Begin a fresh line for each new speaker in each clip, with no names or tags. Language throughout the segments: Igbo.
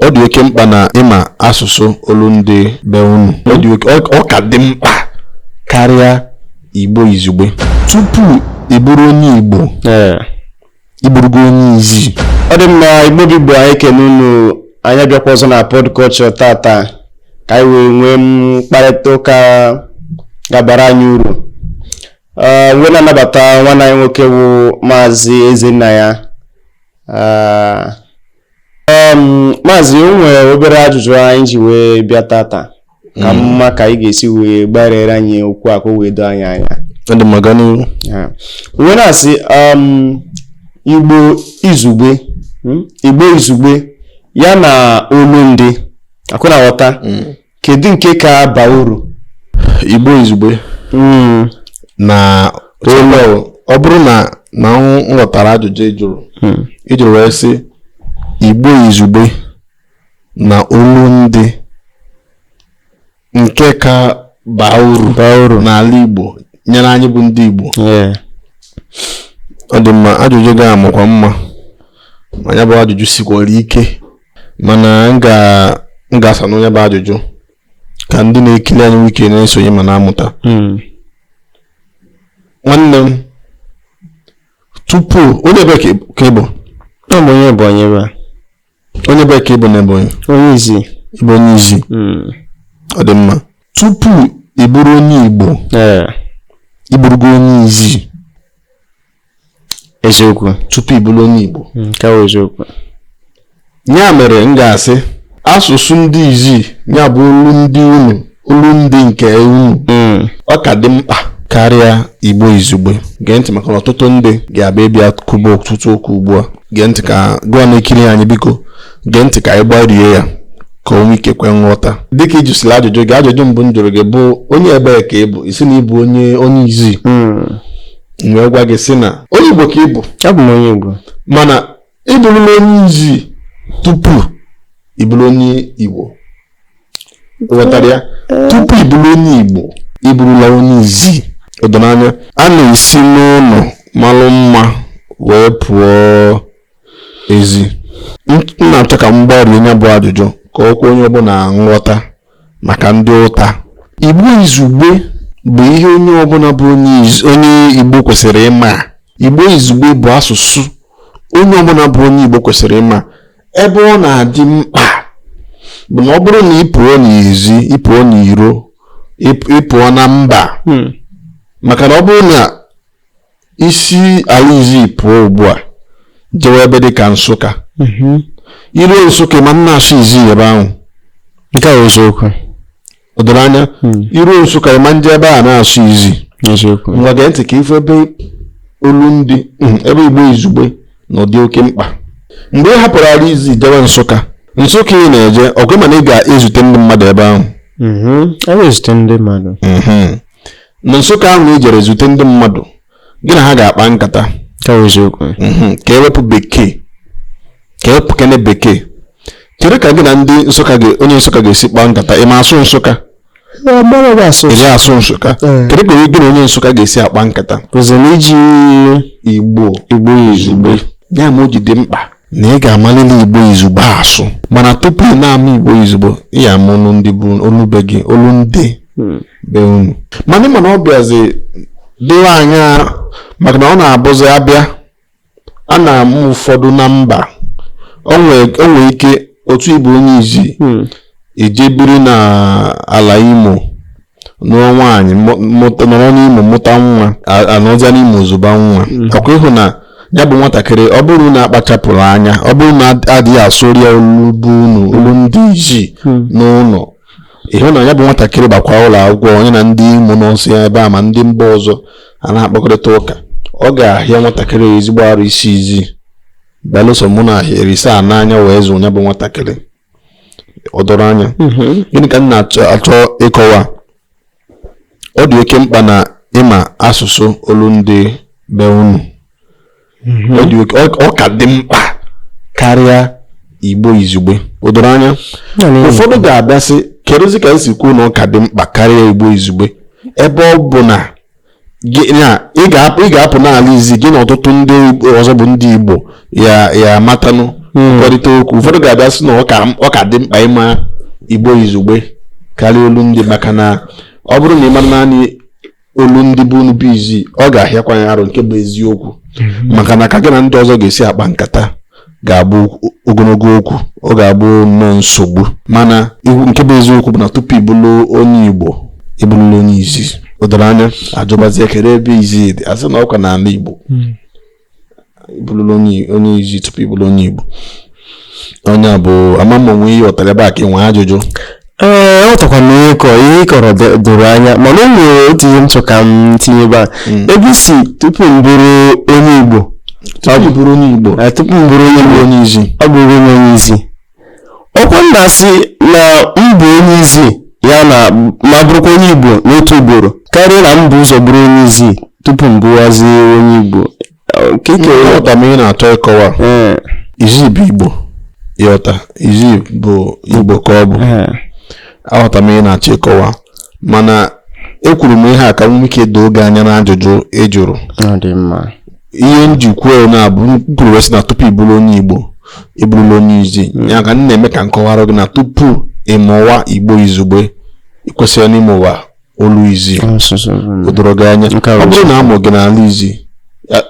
ọ dị oke mkpa na ịma asụsụ olu ndị be unu. Ọ ka dị mkpa karịa Igbo izugbe. Tupu ị bụrụ onye Igbo, ị bụrụgo onye izi.
Ọ dị mma Igbo bụ anyị kene unu, anyị abịakwa ọzọ na podcast tata ka anyị wee nwee mkparịta ụka gabara anyị uru. Wee na-anabata nwanne anyị nwoke bụ Maazị Ezenaya. Maazị, o nwere obere ajụjụ anyị ji wee bịa tata ka mma ka anyị ga-esi wee gbarịrị anyị okwu a ka o wee doo anyị anya.
Ndị magana
wee na-asị Igbo izugbe ya na olu ndị akwụna ghọta kedu nke ka baa uru?
Igbo izugbe na olu, ọ bụrụ na nghọtara ajụjụ ijụrụ wee sị Igbo izugbe na olu ndị nke ka baa uru n'ala Igbo nyere anyị bụ ndị Igbo. Ọ dị mma, ajụjụ ga-amakwa mma ma ya bụ ajụjụ sikwara ike, mana m ga-asa n'onye bụ ajụjụ ka ndị na-ekiri anyị wike na-esonye ma na-amụta. Nwanne m, tupu onye ebe ka ịbụ?
Onye
Onye be ka ịbụ na Ebonyi?
Onye izi.
Ịbụ onye izi. Ọ dị mma. Tupu ị bụrụ onye Igbo, ị bụrụgo onye izi.
Eziokwu.
Tupu ị bụrụ onye Igbo.
Ka ọ eziokwu.
Ya mere m ga-asị asụsụ ndị izi ya bụ olu ndị unu, olu ndị nke unu, ọ ka dị mkpa karịa Igbo izugbe. Gee ntị maka na ọtụtụ ndị ga-abịa ịbịa kwuba ọtụtụ okwu ugbu a. Gee ntị ka gụọ na-ekiri anyị, biko gee ntị ka anyị gbarie ya ka o nwee ike kwe nghọta. Dịka ijụsịrị ajụjụ gị, ajụjụ mbụ m jụrụ gị bụ onye ebee ka ị bụ? Isi na ịbụ onye izi. Wee gwa gị sị na onye Igbo ka ị bụ.
Abụ m onye Igbo,
mana ị bụrụla onye izi tupu ị bụrụ onye Igbo. Ghọtara ya? Tupu ị bụrụ onye Igbo, ị bụrụla onye izi. Ọdịnanya a na-esi n'ụlọ malụ mma wee pụọ ezi. M na-achọ ka m gbarie onye bụ ajụjụ ka ọkwa onye ọbụla nghọta maka ndị ụta. Igbo izugbe bụ ihe onye ọbụla bụ onye Igbo kwesịrị ịma. Igbo izugbe bụ asụsụ onye ọbụla bụ onye Igbo kwesịrị ịma. Ebe ọ na-adị mkpa bụ na ọ bụrụ na ị pụọ n'ezi, ị pụọ n'iro, ị pụọ na mba, maka na ọ bụrụ na isi ala izi pụọ ugbu a jewe ebe dị ka Nsụka, iruo Nsụka ma nna asụ izi ebe ahụ.
nke a eziokwu.
O doro anya, iruo Nsụka ma nje ebe a na-asụ izi. Ngwa gee ntị ka ife ebe olu ndị ebe Igbo izugbe na ụdị oke mkpa. Mgbe ị hapụrụ ala izi jewe Nsụka ị na-eje ọgụ mana ị ga-ezute ndị mmadụ ebe ahụ.
Ezute ndị mmadụ.
Na Nsụka ahụ ị jere zute ndị mmadụ, gị na ha ga-akpa nkata.
Ka
ka ewepụ bekee, ka ewepụ kene bekee. Chere ka gị na ndị onye Nsụka ga-esi kpaa nkata. Ị ma asụ Nsụka? Ị ga-asụ Nsụka. Kedu ka gị na onye Nsụka ga-esi akpa nkata?
Iji
Igbo izugbe. Ya ma o ji dị mkpa na ị ga-amalili Igbo izugbe asụ. Mana tupu ị na-ama Igbo izugbe, ị ga-ama olu ndị bụ olu be gị, olu ndị be unu. Mana ọ bịazi dịwa anya maka na ọ na-abụzi abịa a na-amụ ụfọdụ na mba. O nwee ike otu Igbo onye izi eje biri na ala Imo nụọ nwaanyị nọrọ n'Imo mụta nwa, anọzia n'Imo zụba nwa. Akwa ịhụ na ya bụ nwatakịrị, ọ bụrụ na akpachapụrụ anya, ọ bụrụ na adịghị asụrụ ya olu bụ unu, olu ndị izi n'ụlọ, ịhụ na ya bụ nwatakịrị gbakwa ụlọ akwụkwọ, onye na ndị Imo nọọsụ ya ebe a ma ndị mba ọzọ a na-akpakọrịta ụka, ọ ga-ahịa nwatakịrị ezigbo arụ isi izi. Belụsọ mụ na ahịa erisa n'anya wee zụ onye bụ nwatakịrị. Ọ dọrọ anya. Gịnị ka m na-achọ ịkọwa? Ọ dị oke mkpa na ịma asụsụ olu ndị be unu. Ọ ka dị mkpa karịa Igbo izugbe. O doro anya. Ụfọdụ ga-abịasị kerụzi ka esi kwuo na ọ ka dị mkpa karịa Igbo izugbe ebe ọ bụ na ị ga-apụ n'ala izi gị na ọtụtụ ndị ọzọ bụ ndị Igbo ya matanụ nkwurịta okwu. Ụfọdụ ga-abịa sị na ọ ka dị mkpa ịma Igbo izugbe karịa olu ndị, maka na ọ bụrụ na ịma naanị olu ndị bụ unu bụ izi, ọ ga-ahịakwa ya arụ, nke bụ eziokwu. Maka na ka gị na ndị ọzọ ga-esi akpa nkata ga-abụ ogologo okwu, ọ ga-abụ nnọọ nsogbu. Mana nke bụ eziokwu bụ na tupu ịbụrụ onye Igbo, ịbụrụla onye izi. O doro anya, ajụbazie kere ebe izi dị, asị na ọkwa n'ala Igbo. Ịbụrụla onye izi tupu ịbụrụ onye Igbo. Onye a bụ amamọnwe ihe ọtara ebe a ka enwe ajụjụ.
Ọtakwa na ihe ịkọrọ doro anya, mana o nwere otu ihe m chọ ka m tinye ebe a. Ebe isi tupu m bụrụ onye Igbo,
tupu m bụrụ onye izi,
ọ bụ onye izi. Ọkwa nna sị na m bụ onye izi ya na ma bụrụkwa onye Igbo n'otu ugboro karịa na m bụ ụzọ bụrụ onye izi tupu m bụwazi onye Igbo.
Ịghọta m ị na-achọ ịkọwa. Izi bụ Igbo, ịghọta izi bụ Igbo ka ọ bụ. Aghọta m ị na-achọ ịkọwa, mana ekwuru m ihe a ka m ike doo gị anya na ajụjụ ị jụrụ. Ihe njikwa na-abụ mkpụrụ wesị na tupu ịbụrụ onye Igbo, ịbụrụla onye izi. Ya ka m na-eme ka nkọwara gị na tupu ịmụwa Igbo izugbe, ị kwesịrị n'ime ụwa olu izi. O doro gị anya. Ọ bụrụ na amụ gị n'ala izi,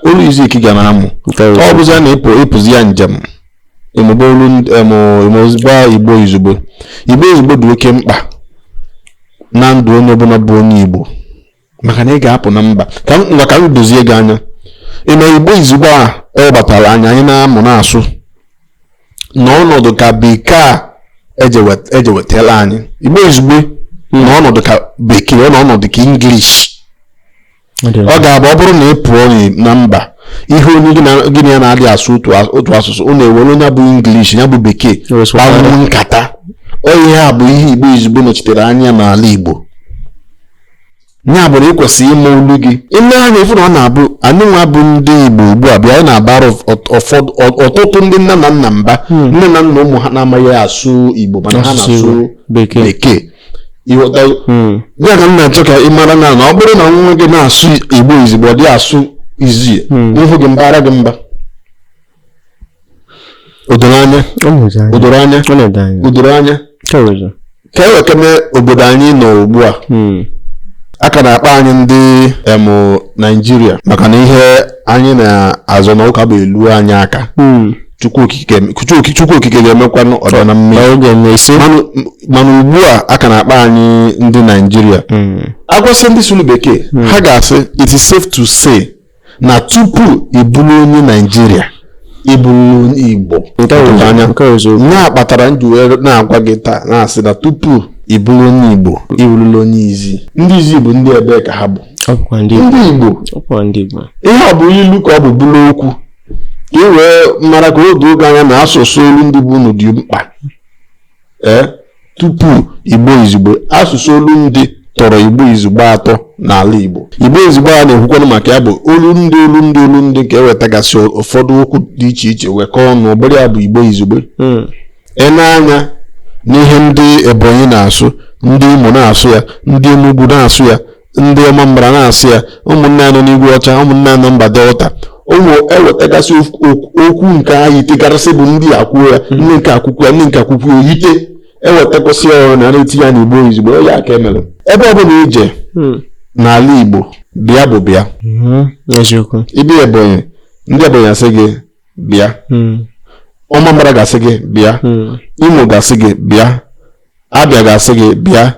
olu izi ka ị ga na-amụ. Ọ bụzi a na-ịpụzi ya njem ịmụba olu Igbo izugbe. Igbo izugbe dị oke mkpa na ndụ onye ọbụla bụ onye Igbo, maka na ị ga-apụ na mba. Ka m dozie gị anya, ịma Igbo izugbe a batara anyị na-amụ na-asụ n'ọnọdụ ka bekee eje wetala anyị. Igbo izugbe n'ọnọdụ ka bekee, ọ n'ọnọdụ ka English. Ọ ga-abụ ọ bụrụ na ị pụọ na mba, ihe onye gị na ya na-adị asụ otu asụsụ, ọ na-ewere onye bụ English, ya bụ bekee, kpawụ nkata. Ihe a bụ ihe Igbo izugbe nọchitere anya n'ala Igbo. Ya bụ na ị kwesịrị ịma olu gị. Ile anya ifu na ọ na-abụ anyị nwa bụ ndị Igbo ugbu a bịa na-abara ọtụtụ ndị nne na nna mba, nne na nna ụmụ ha na-amaghị asụ Igbo mana ha na-asụ bekee. Ịghọta ya ka m na-achọ ka ị mara na ọ bụrụ na nwa gị na-asụ Igbo izugbe, ọ dị asụ izi, ihu gị mbara gị mba. O doro anya ka ewekeme obodo anyị nọ ugbu a ka na-akpa anyị ndị Naijiria, maka na ihe anyị na-azọ na ụka bụ elu anyị aka. Chukwu okike ga-emekwanụ ọdịna mmiri. Mana ugbu a ka na-akpa anyị ndị Naijiria. Agwasị ndị sụrụ bekee, ha ga-asị it is safe to say na tupu ịbụrụ onye Naijiria, ịbụrụ onye Igbo. Ya kpatara nji wee na-agwa gị taa na-asị na tupu ịbụrụ onye Igbo, ịbụrụla onye izi. Ndị izi bụ ndị ebe ka ha bụ ndị Igbo. Ihe ọ bụ ilu ka ọ bụ bụrụ okwu ka ị wee mara ka oge oge anya na asụsụ olu ndị bụ unu dị mkpa. Tupu Igbo izugbe, asụsụ olu ndị tọrọ Igbo izugbe atọ n'ala Igbo. Igbo izugbe a na-ekwukwanụ maka ya bụ olu ndị ka ewetagasị ụfọdụ okwu dị iche iche wekọọ ọnụ, ọbụrụ ya bụ Igbo izugbe. Na-anya n'ihe ndị Ebonyi na-asụ, ndị Imo na-asụ ya, ndị Enugu na-asụ ya, ndị Ọmambara na-asụ ya, ụmụnne anọ n'Igwe Ọcha, ụmụnne anọ mba Delta. Ụmụ ewetagasị okwu nke anyị tegarasị bụ ndị akwuo ya, ndị nke akwụkwọ ya, ndị nke akwụkwọ ya oyite ewetakwasị ya na na-etinye ya n'Igbo izugbe. Ya ka emere ebe ọbụla ije n'ala Igbo, bịa bụ bịa. Ibi Ebonyi, ndị Ebonyi asị gị bịa, Ọmambara ga-asị gị bịa, Imo ga-asị gị bịa, Abịa ga-asị gị bịa,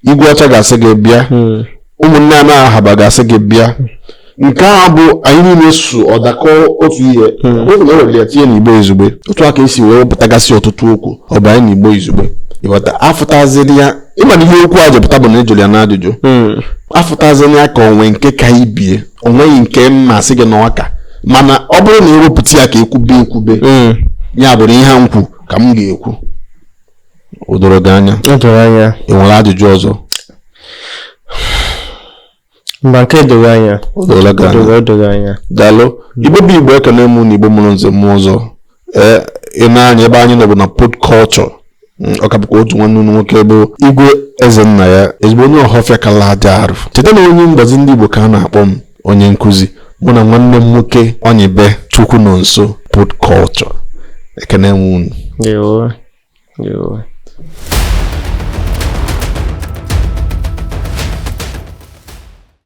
Igwe Ọcha ga-asị gị bịa, ụmụnne anọ Ahaba ga-asị gị bịa. Nke a bụ anyị niile so ọdakọ otu ihe. Oge na ewere ya tinye n'Igbo izugbe, otu aka esi wee wepụtagasị ọtụtụ okwu ọ bụ anyị n'Igbo izugbe. Ịghọta, afụtazili ya ịma na ihe okwu a jepụta bụ na ejụrụ ya n'ajụjụ. Afụtazili ya ka onwe nke ka ibie, onweghị nke mmasị gị na ọka, mana ọ bụrụ na ewepụta ya ka ekwube ya bụrụ ihe a nkwu ka m ga-ekwu. O doro gị anya? Ị nwere ajụjụ ọzọ?
Mba, nke doro anya.
O doro anya. Daalụ. Igbo bụ Igbo ekene mụ na Igbo mụrụ nze mụ ọzọ. Ị na-anya ebe anyị nọ bụ na pod culture. Ọ ka bụkwa otu nwanne unu nwoke bụ Igwe Ezenna ya, ezigbo onye Ọhafịa kala aja arụ. Cheta na onye mgbazi ndị Igbo ka a na-akpọ m onye nkụzi, mụ na nwanne m nwoke Onyibe Chukwu nọ nso pod culture. ekene m unu.
Ndewo.